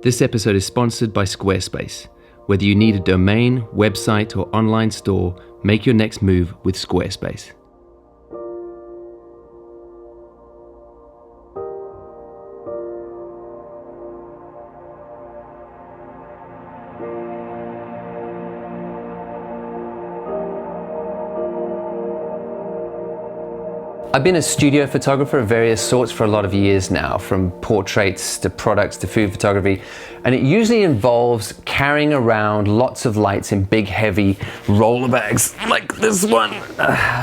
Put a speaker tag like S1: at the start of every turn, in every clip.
S1: This episode is sponsored by Squarespace. Whether you need a domain, website, or online store, make your next move with Squarespace. I've been a studio photographer of various sorts for a lot of years now, from portraits to products to food photography, and it usually involves carrying around lots of lights in big heavy roller bags like this one,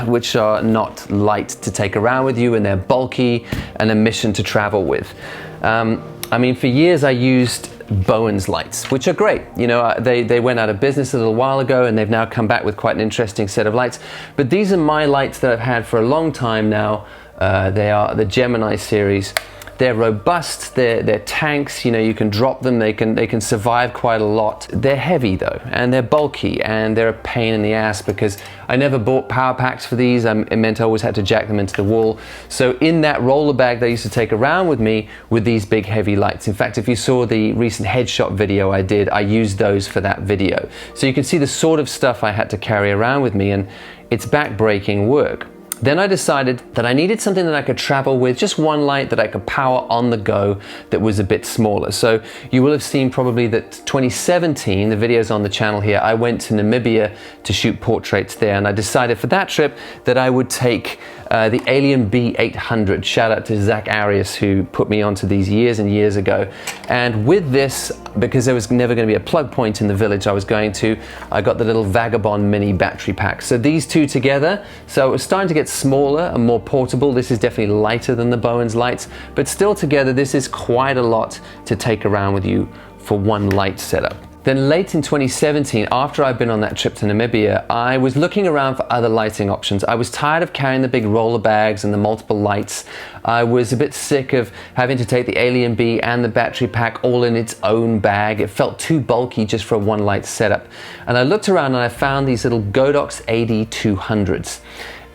S1: which are not light to take around with you, and they're bulky and a mission to travel with. For years I used Bowens lights, which are great. You know, they went out of business a little while ago and they've now come back with quite an interesting set of lights. But these are my lights that I've had for a long time now. They are the Gemini series. They're robust, they're tanks, you know, you can drop them, they can survive quite a lot. They're heavy though, and they're bulky, and they're a pain in the ass because I never bought power packs for these. It meant I always had to jack them into the wall. So in that roller bag that I used to take around with me with these big heavy lights. In fact, if you saw the recent headshot video I did, I used those for that video. So you can see the sort of stuff I had to carry around with me, and it's back-breaking work. Then I decided that I needed something that I could travel with, just one light that I could power on the go that was a bit smaller. So you will have seen probably that 2017, the videos on the channel here, I went to Namibia to shoot portraits there, and I decided for that trip that I would take the Alien B800. Shout out to Zach Arias, who put me onto these years and years ago. And with this, because there was never going to be a plug point in the village I was going to, I got the little Vagabond mini battery pack. So these two together, so it was starting to get smaller and more portable. This is definitely lighter than the Bowens lights, but still together this is quite a lot to take around with you for one light setup. Then late in 2017, after I'd been on that trip to Namibia, I was looking around for other lighting options. I was tired of carrying the big roller bags and the multiple lights. I was a bit sick of having to take the Alien B and the battery pack all in its own bag. It felt too bulky just for a one light setup. And I looked around and I found these little Godox AD200s.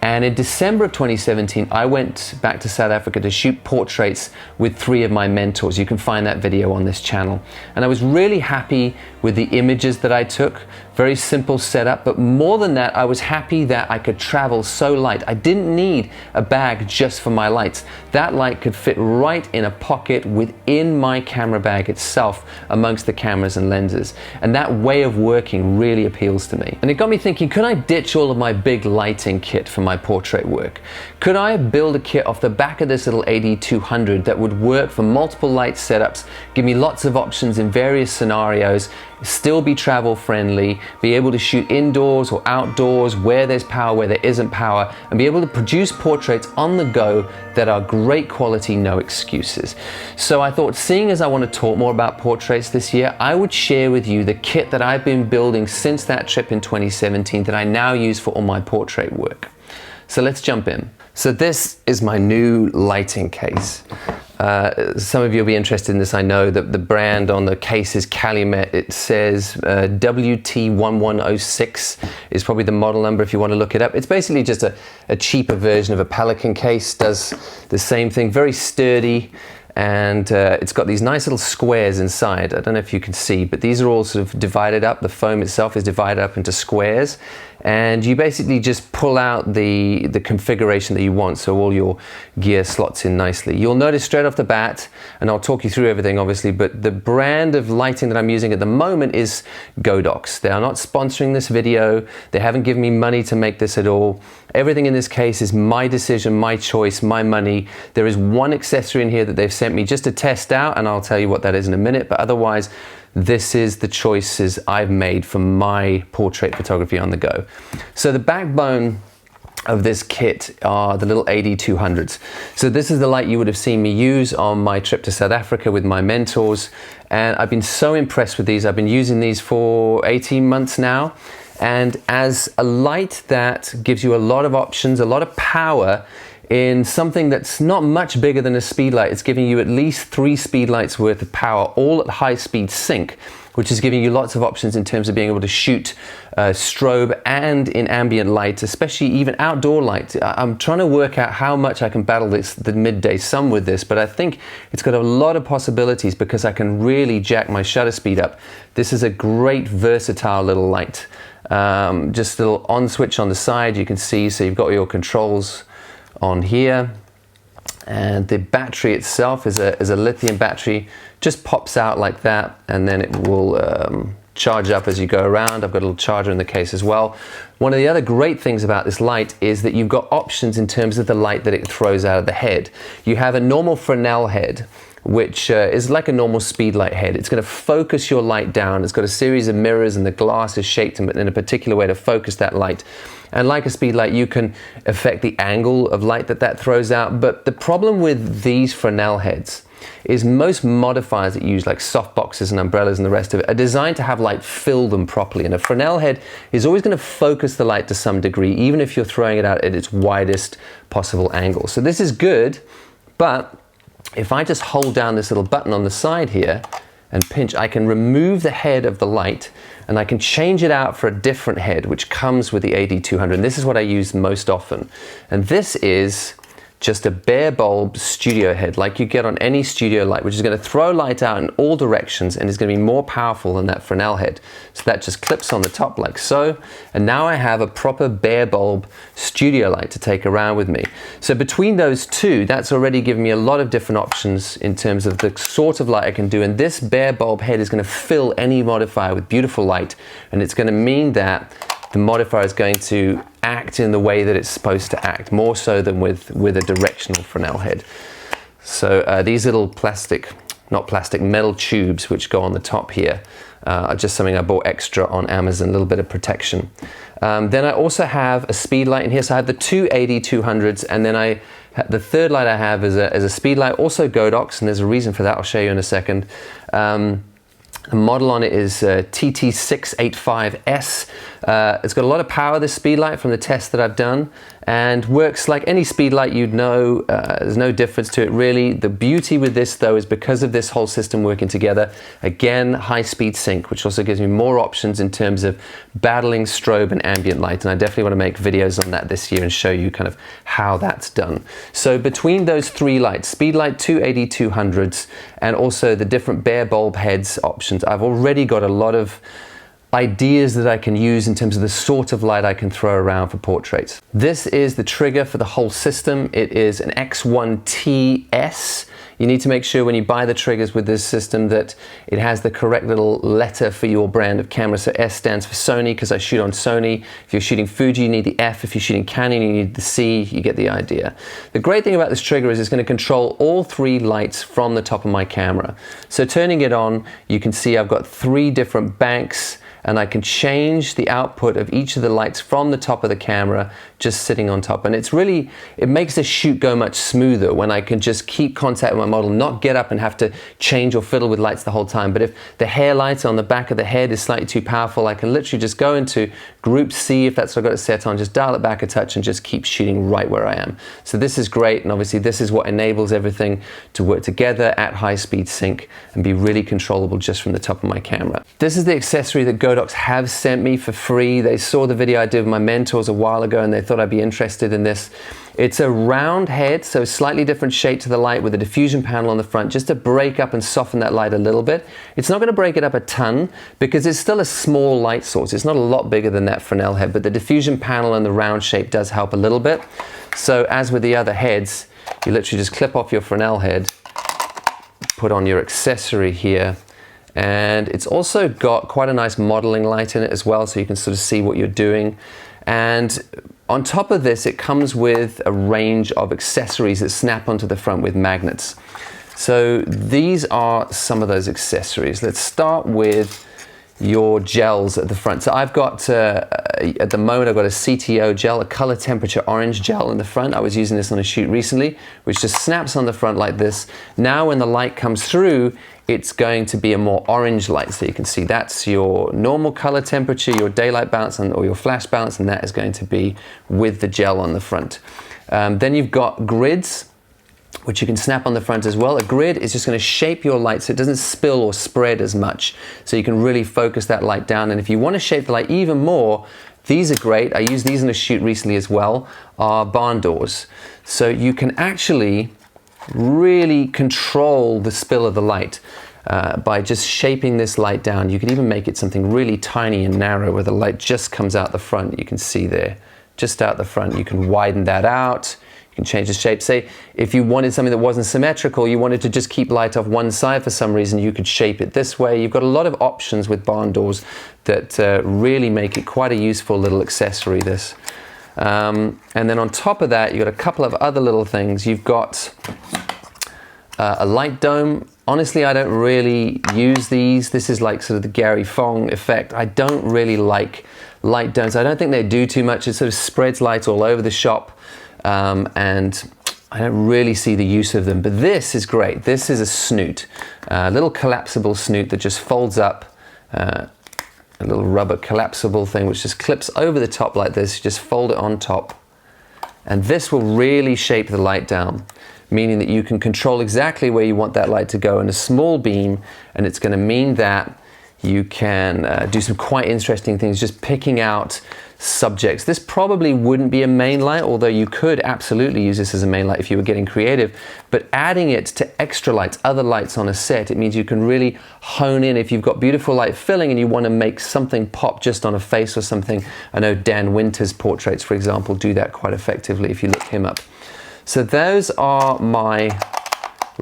S1: And in December of 2017, I went back to South Africa to shoot portraits with 3 of my mentors. You can find that video on this channel. And I was really happy with the images that I took. Very simple setup, but more than that, I was happy that I could travel so light. I didn't need a bag just for my lights. That light could fit right in a pocket within my camera bag itself, amongst the cameras and lenses. And that way of working really appeals to me. And it got me thinking, could I ditch all of my big lighting kit for my portrait work? Could I build a kit off the back of this little AD200 that would work for multiple light setups, give me lots of options in various scenarios, still be travel friendly, be able to shoot indoors or outdoors, where there's power, where there isn't power, and be able to produce portraits on the go that are great quality, no excuses. So I thought, seeing as I want to talk more about portraits this year, I would share with you the kit that I've been building since that trip in 2017 that I now use for all my portrait work. So let's jump in. So this is my new lighting case. Some of you will be interested in this. I know that the brand on the case is Calumet. It says WT1106 is probably the model number if you want to look it up. It's basically just a cheaper version of a Pelican case. Does the same thing, very sturdy. And it's got these nice little squares inside. I don't know if you can see, but these are all sort of divided up. The foam itself is divided up into squares. And you basically just pull out the configuration that you want, so all your gear slots in nicely. You'll notice straight off the bat, and I'll talk you through everything obviously, but the brand of lighting that I'm using at the moment is Godox. They are not sponsoring this video. They haven't given me money to make this at all. Everything in this case is my decision, my choice, my money. There is one accessory in here that they've sent me just to test out, and I'll tell you what that is in a minute, but otherwise, this is the choices I've made for my portrait photography on the go. So the backbone of this kit are the little AD200s. So this is the light you would have seen me use on my trip to South Africa with my mentors. And I've been so impressed with these. I've been using these for 18 months now. And as a light that gives you a lot of options, a lot of power, in something that's not much bigger than a speed light. It's giving you at least 3 speed lights worth of power, all at high speed sync, which is giving you lots of options in terms of being able to shoot strobe and in ambient light, especially even outdoor light. I'm trying to work out how much I can battle the midday sun with this, but I think it's got a lot of possibilities because I can really jack my shutter speed up. This is a great versatile little light. Just a little on switch on the side, you can see, so you've got your controls on here. And the battery itself is a lithium battery, just pops out like that, and then it will charge up as you go around. I've got a little charger in the case as well. One of the other great things about this light is that you've got options in terms of the light that it throws out of the head. You have a normal Fresnel head, which is like a normal speed light head. It's going to focus your light down. It's got a series of mirrors and the glass is shaped in a particular way to focus that light. And like a speed light, you can affect the angle of light that throws out. But the problem with these Fresnel heads is most modifiers that you use, like softboxes and umbrellas and the rest of it, are designed to have light fill them properly. And a Fresnel head is always going to focus the light to some degree, even if you're throwing it out at its widest possible angle. So this is good, but if I just hold down this little button on the side here and pinch, I can remove the head of the light and I can change it out for a different head which comes with the AD200. And this is what I use most often. And this is just a bare bulb studio head like you get on any studio light, which is going to throw light out in all directions and is going to be more powerful than that Fresnel head. So that just clips on the top like so, and now I have a proper bare bulb studio light to take around with me. So between those two, that's already given me a lot of different options in terms of the sort of light I can do, and this bare bulb head is going to fill any modifier with beautiful light, and it's going to mean that the modifier is going to act in the way that it's supposed to act, more so than with a directional Fresnel head. So these little metal tubes which go on the top here are just something I bought extra on Amazon, a little bit of protection. Then I also have a speed light in here, so I have the two AD200s, and then the third light I have is a speed light, also Godox, and there's a reason for that, I'll show you in a second. The model on it is TT685S. It's got a lot of power, this speed light, from the tests that I've done, and works like any speed light you'd know. There's no difference to it really. The beauty with this though is because of this whole system working together, again, high speed sync, which also gives me more options in terms of battling strobe and ambient light, and I definitely want to make videos on that this year and show you kind of how that's done. So between those three lights, speed light, two AD200s, and also the different bare bulb heads options, I've already got a lot of ideas that I can use in terms of the sort of light I can throw around for portraits. This is the trigger for the whole system. It is an X1TS. You need to make sure when you buy the triggers with this system that it has the correct little letter for your brand of camera. So S stands for Sony because I shoot on Sony. If you're shooting Fuji, you need the F. If you're shooting Canon, you need the C. You get the idea. The great thing about this trigger is it's going to control all three lights from the top of my camera. So turning it on, you can see I've got three different banks, and I can change the output of each of the lights from the top of the camera just sitting on top. And it's really, it makes the shoot go much smoother when I can just keep contact with my model, not get up and have to change or fiddle with lights the whole time. But if the hair light on the back of the head is slightly too powerful, I can literally just go into group C, if that's what I've got it set on, just dial it back a touch and just keep shooting right where I am. So this is great, and obviously this is what enables everything to work together at high speed sync and be really controllable just from the top of my camera. This is the accessory that Godox have sent me for free. They saw the video I did with my mentors a while ago and they thought I'd be interested in this. It's a round head, so slightly different shape to the light with a diffusion panel on the front just to break up and soften that light a little bit. It's not going to break it up a ton because it's still a small light source. It's not a lot bigger than that Fresnel head, but the diffusion panel and the round shape does help a little bit. So as with the other heads, you literally just clip off your Fresnel head, put on your accessory here, and it's also got quite a nice modeling light in it as well, so you can sort of see what you're doing. And on top of this, it comes with a range of accessories that snap onto the front with magnets. So these are some of those accessories. Let's start with your gels at the front. So I've got, at the moment, I've got a CTO gel, a color temperature orange gel in the front. I was using this on a shoot recently, which just snaps on the front like this. Now when the light comes through, it's going to be a more orange light. So you can see that's your normal color temperature, your daylight balance, or your flash balance, and that is going to be with the gel on the front. Then you've got grids. which you can snap on the front as well. A grid is just going to shape your light so it doesn't spill or spread as much, so you can really focus that light down. And if you want to shape the light even more, these are great. I used these in a shoot recently as well, are barn doors. So you can actually really control the spill of the light by just shaping this light down. You could even make it something really tiny and narrow where the light just comes out the front. You can see there, just out the front. You can widen that out. You can change the shape. Say if you wanted something that wasn't symmetrical, you wanted to just keep light off one side for some reason, you could shape it this way. You've got a lot of options with barn doors that really make it quite a useful little accessory, this. And then on top of that, you've got a couple of other little things. You've got a light dome. Honestly, I don't really use these. This is like sort of the Gary Fong effect. I don't really like light domes. I don't think they do too much. It sort of spreads light all over the shop. And I don't really see the use of them, but this is great. This is a snoot, a little collapsible snoot that just folds up, a little rubber collapsible thing which just clips over the top like this. You just fold it on top, and this will really shape the light down, meaning that you can control exactly where you want that light to go in a small beam, and it's going to mean that you can do some quite interesting things, just picking out subjects. This probably wouldn't be a main light, although you could absolutely use this as a main light if you were getting creative. But adding it to extra lights, other lights on a set, it means you can really hone in. If you've got beautiful light filling and you want to make something pop just on a face or something, I know Dan Winter's portraits, for example, do that quite effectively if you look him up. So those are my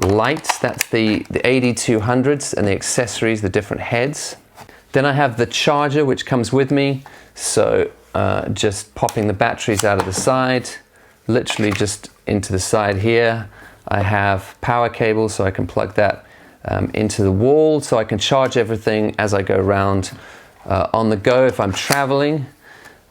S1: lights. That's the AD200s and the accessories, the different heads. Then I have the charger which comes with me. So just popping the batteries out of the side, literally just into the side here. I have power cables, so I can plug that into the wall, so I can charge everything as I go around on the go if I'm traveling.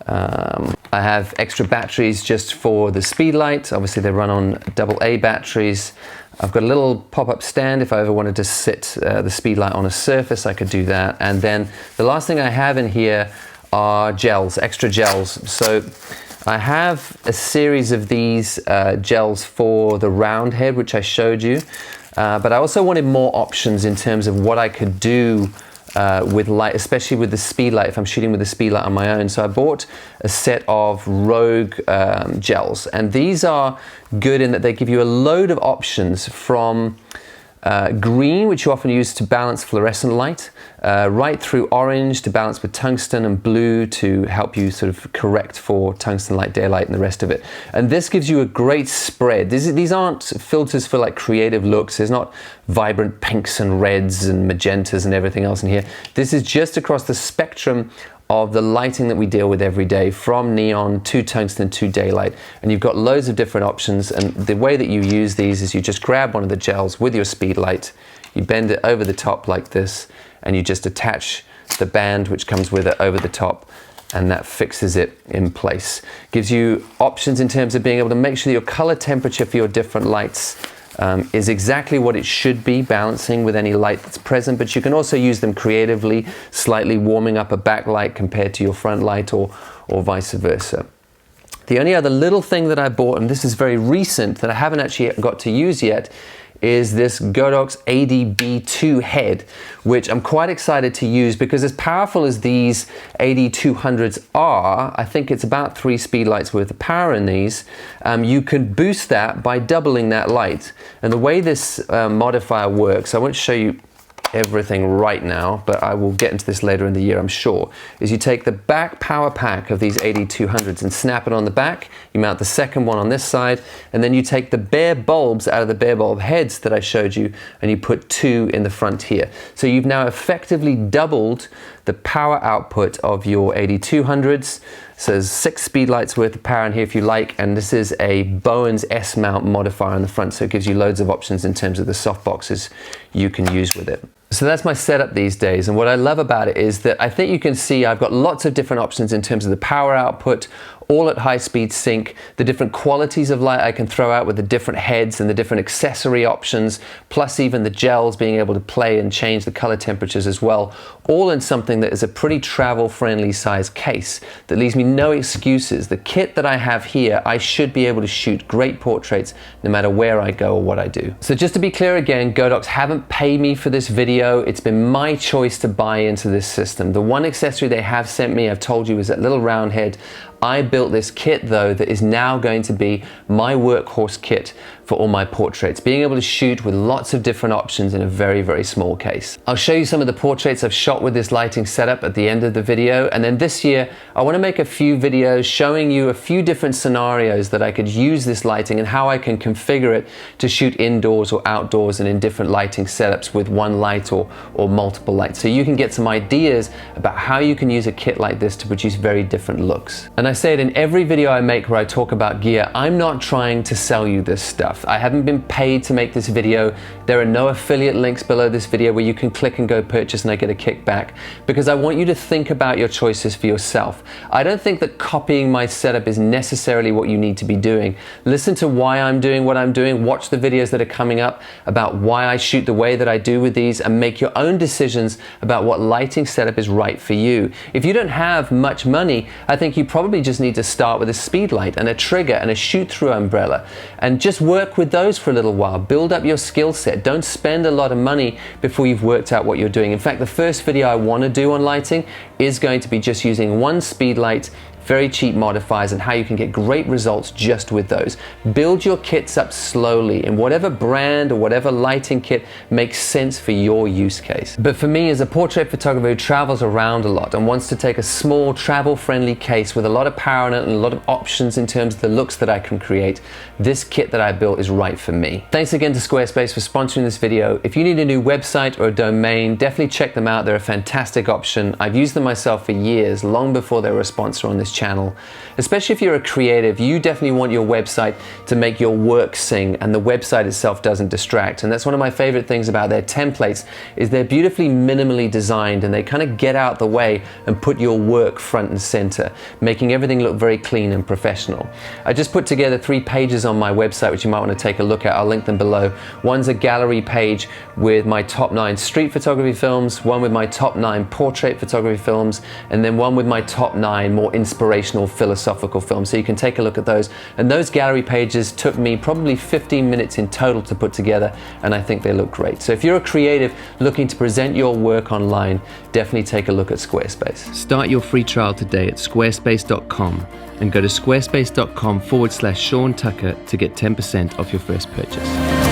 S1: I have extra batteries just for the speed light. Obviously they run on AA batteries. I've got a little pop-up stand. If I ever wanted to sit the speed light on a surface, I could do that. And then the last thing I have in here are gels, extra gels. So I have a series of these gels for the round head, which I showed you. But I also wanted more options in terms of what I could do with light, especially with the speed light, if I'm shooting with the speed light on my own. So I bought a set of Rogue gels, and these are good in that they give you a load of options from green, which you often use to balance fluorescent light, right through orange to balance with tungsten, and blue to help you sort of correct for tungsten light, daylight, and the rest of it. And this gives you a great spread. These aren't filters for like creative looks. There's not vibrant pinks and reds and magentas and everything else in here. This is just across the spectrum of the lighting that we deal with every day, from neon to tungsten to daylight. And you've got loads of different options, and the way that you use these is you just grab one of the gels with your speed light, you bend it over the top like this, and you just attach the band which comes with it over the top, and that fixes it in place. Gives you options in terms of being able to make sure that your color temperature for your different lights is exactly what it should be, balancing with any light that's present, but you can also use them creatively, slightly warming up a backlight compared to your front light, or vice versa. The only other little thing that I bought, and this is very recent, that I haven't actually got to use yet, is this Godox AD-B2 head, which I'm quite excited to use, because as powerful as these AD200s are, I think it's about 3 speed lights worth of power in these, you can boost that by doubling that light. And the way this modifier works, I won't show you everything right now, but I will get into this later in the year, I'm sure, is you take the back power pack of these AD200s and snap it on the back, you mount the second one on this side, and then you take the bare bulbs out of the bare bulb heads that I showed you, and you put 2 in the front here. So you've now effectively doubled the power output of your AD200s. So there's 6 speed lights worth of power in here if you like, and this is a Bowens S-mount modifier on the front, so it gives you loads of options in terms of the softboxes you can use with it. So that's my setup these days, and what I love about it is that I think you can see I've got lots of different options in terms of the power output, all at high speed sync, the different qualities of light I can throw out with the different heads and the different accessory options, plus even the gels being able to play and change the color temperatures as well, all in something that is a pretty travel-friendly size case that leaves me no excuses. The kit that I have here, I should be able to shoot great portraits no matter where I go or what I do. So just to be clear again, Godox haven't paid me for this video. It's been my choice to buy into this system. The one accessory they have sent me, I've told you, is that little round head. I built this kit though that is now going to be my workhorse kit for all my portraits, being able to shoot with lots of different options in a very, very small case. I'll show you some of the portraits I've shot with this lighting setup at the end of the video, and then this year I want to make a few videos showing you a few different scenarios that I could use this lighting and how I can configure it to shoot indoors or outdoors and in different lighting setups with one light or multiple lights, so you can get some ideas about how you can use a kit like this to produce very different looks. And I say it in every video I make where I talk about gear, I'm not trying to sell you this stuff. I haven't been paid to make this video. There are no affiliate links below this video where you can click and go purchase and I get a kickback, because I want you to think about your choices for yourself. I don't think that copying my setup is necessarily what you need to be doing. Listen to why I'm doing what I'm doing, watch the videos that are coming up about why I shoot the way that I do with these, and make your own decisions about what lighting setup is right for you. If you don't have much money, I think you probably just need to start with a speed light and a trigger and a shoot-through umbrella and just work with those for a little while. Build up your skill set. Don't spend a lot of money before you've worked out what you're doing. In fact, the first video I want to do on lighting is going to be just using one speed light, very cheap modifiers, and how you can get great results just with those. Build your kits up slowly in whatever brand or whatever lighting kit makes sense for your use case. But for me, as a portrait photographer who travels around a lot and wants to take a small travel-friendly case with a lot of power in it and a lot of options in terms of the looks that I can create, this kit that I built is right for me. Thanks again to Squarespace for sponsoring this video. If you need a new website or a domain, definitely check them out. They're a fantastic option. I've used them myself for years, long before they were a sponsor on this channel. Especially if you're a creative, you definitely want your website to make your work sing, and the website itself doesn't distract. And that's one of my favorite things about their templates, is they're beautifully minimally designed and they kind of get out the way and put your work front and center, making everything look very clean and professional. I just put together 3 pages on my website which you might want to take a look at. I'll link them below. One's a gallery page with my top 9 street photography films, one with my top 9 portrait photography films, and then one with my top 9 more inspirational philosophical films. So you can take a look at those. And those gallery pages took me probably 15 minutes in total to put together, and I think they look great. So if you're a creative looking to present your work online, definitely take a look at Squarespace. Start your free trial today at squarespace.com and go to squarespace.com/Sean Tucker to get 10% off your first purchase.